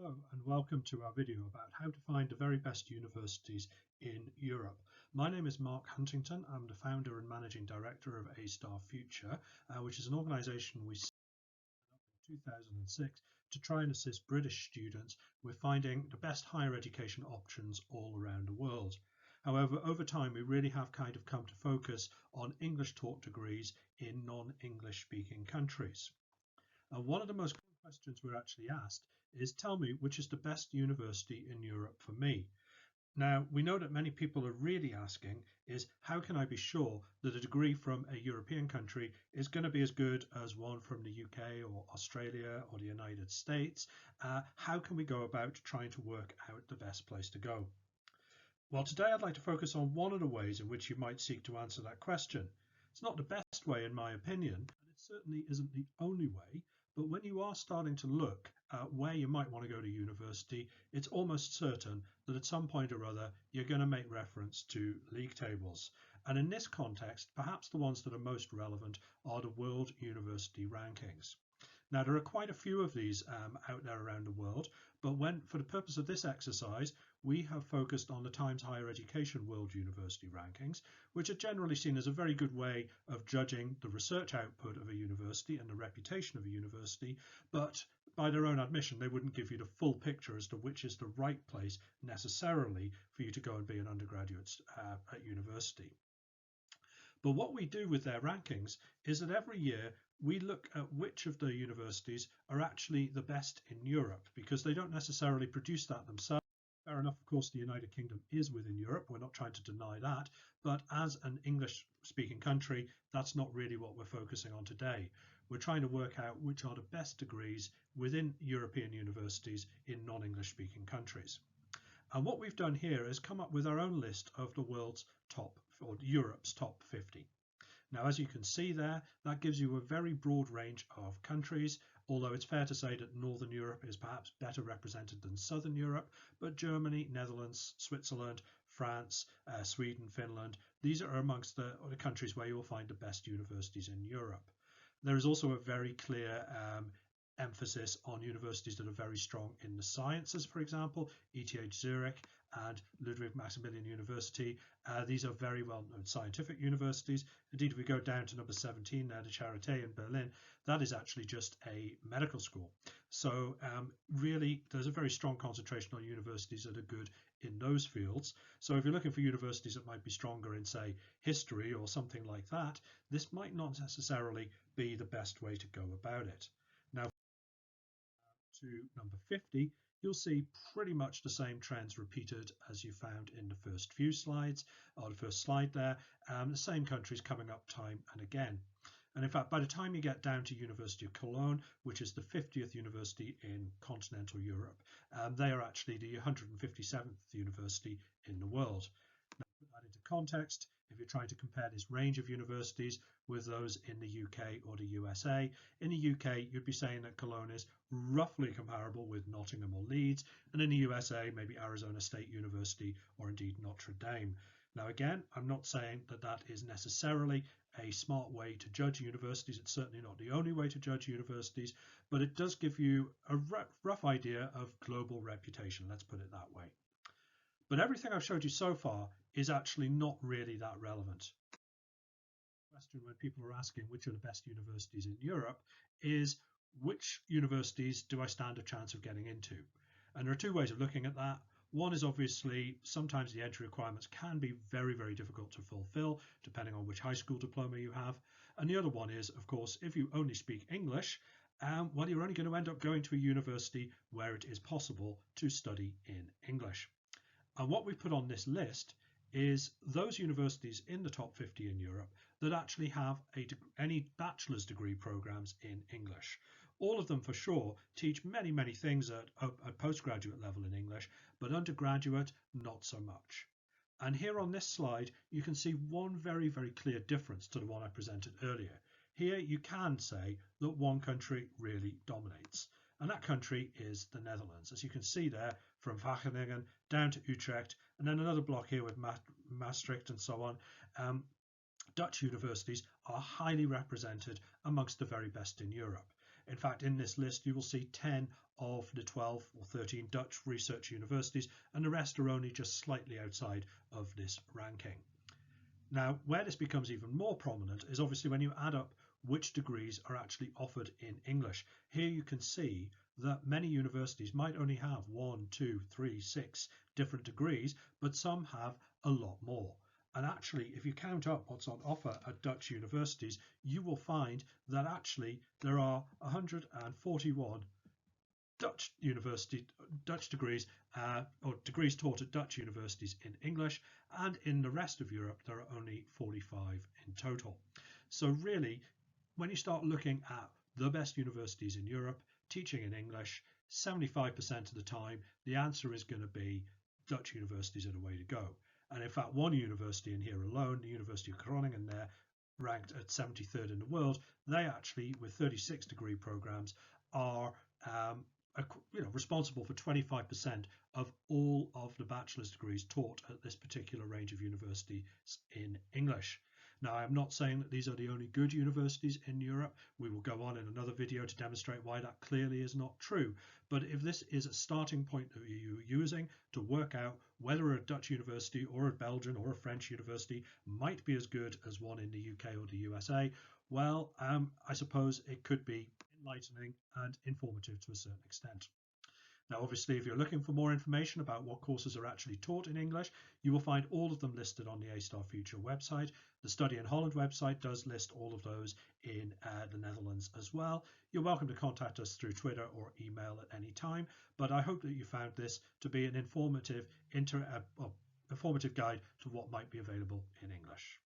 Hello and welcome to our video about how to find the very best universities in Europe. My name is Mark Huntington. I'm the founder and managing director of A Star Future, which is an organisation we set up in 2006 to try and assist British students with finding the best higher education options all around the world. However, over time we really have kind of come to focus on English taught degrees in non-English speaking countries. And one of the most common questions we're actually asked is, tell me which is the best university in Europe for me. Now, we know that many people are really asking is, how can I be sure that a degree from a European country is going to be as good as one from the UK or Australia or the United States? How can we go about trying to work out the best place to go? Well, today I'd like to focus on one of the ways in which you might seek to answer that question. It's not the best way in my opinion, and it certainly isn't the only way. But when you are starting to look at where you might want to go to university, it's almost certain that at some point or other, you're going to make reference to league tables. And in this context, perhaps the ones that are most relevant are the World University Rankings. Now, there are quite a few of these out there around the world, but for the purpose of this exercise, we have focused on the Times Higher Education World University Rankings, which are generally seen as a very good way of judging the research output of a university and the reputation of a university, but by their own admission, they wouldn't give you the full picture as to which is the right place necessarily for you to go and be an undergraduate at university. But what we do with their rankings is that every year we look at which of the universities are actually the best in Europe, because they don't necessarily produce that themselves. Fair enough, of course, the United Kingdom is within Europe. We're not trying to deny that. But as an English-speaking country, that's not really what we're focusing on today. We're trying to work out which are the best degrees within European universities in non-English-speaking countries. And what we've done here is come up with our own list of the world's top, or Europe's top 50. Now, as you can see there, that gives you a very broad range of countries, although it's fair to say that Northern Europe is perhaps better represented than Southern Europe, but Germany, Netherlands, Switzerland, France, Sweden, Finland, these are amongst the countries where you'll find the best universities in Europe. There is also a very clear emphasis on universities that are very strong in the sciences, for example, ETH Zurich and Ludwig Maximilian University. These are very well-known scientific universities. Indeed, if we go down to number 17 there, the Charité in Berlin, that is actually just a medical school. So really, there's a very strong concentration on universities that are good in those fields. So if you're looking for universities that might be stronger in, say, history or something like that, this might not necessarily be the best way to go about it. Now, to number 50, you'll see pretty much the same trends repeated as you found in the first few slides, or the first slide there, the same countries coming up time and again. And in fact, by the time you get down to University of Cologne, which is the 50th university in continental Europe, they are actually the 157th university in the world. Now, to put that into context, if you're trying to compare this range of universities with those in the UK or the USA, in the UK, you'd be saying that Cologne is roughly comparable with Nottingham or Leeds, and in the USA, maybe Arizona State University or indeed Notre Dame. Now, again, I'm not saying that that is necessarily a smart way to judge universities. It's certainly not the only way to judge universities, but it does give you a rough idea of global reputation, let's put it that way. But everything I've showed you so far is actually not really that relevant. The question when people are asking which are the best universities in Europe is, which universities do I stand a chance of getting into? And there are two ways of looking at that. One is obviously sometimes the entry requirements can be very, very difficult to fulfill depending on which high school diploma you have. And the other one is, of course, if you only speak English, well, you're only going to end up going to a university where it is possible to study in English. And what we've put on this list is those universities in the top 50 in Europe that actually have any bachelor's degree programs in English. All of them for sure teach many, many things at postgraduate level in English, but undergraduate, not so much. And here on this slide, you can see one very, very clear difference to the one I presented earlier. Here you can say that one country really dominates. And that country is the Netherlands, as you can see there, from Wageningen down to Utrecht, and then another block here with Maastricht and so on. Dutch universities are highly represented amongst the very best in Europe. In fact, in this list, you will see 10 of the 12 or 13 Dutch research universities, and the rest are only just slightly outside of this ranking. Now, where this becomes even more prominent is obviously when you add up which degrees are actually offered in English. Here you can see that many universities might only have 1, 2, 3, 6 different degrees, but some have a lot more. And actually, if you count up what's on offer at Dutch universities, you will find that actually there are 141 Dutch degrees or degrees taught at Dutch universities in English, and in the rest of Europe there are only 45 in total. So really, when you start looking at the best universities in Europe teaching in English, 75% of the time the answer is going to be Dutch universities are the way to go. And in fact, one university in here alone, the University of Groningen, they're ranked at 73rd in the world. They actually, with 36 degree programs, are responsible for 25% of all of the bachelor's degrees taught at this particular range of universities in English. Now, I'm not saying that these are the only good universities in Europe. We will go on in another video to demonstrate why that clearly is not true. But if this is a starting point that you're using to work out whether a Dutch university or a Belgian or a French university might be as good as one in the UK or the USA, well, I suppose it could be enlightening and informative to a certain extent. Now, obviously, if you're looking for more information about what courses are actually taught in English, you will find all of them listed on the A-Star Future website. The Study in Holland website does list all of those in the Netherlands as well. You're welcome to contact us through Twitter or email at any time, but I hope that you found this to be an informative guide to what might be available in English.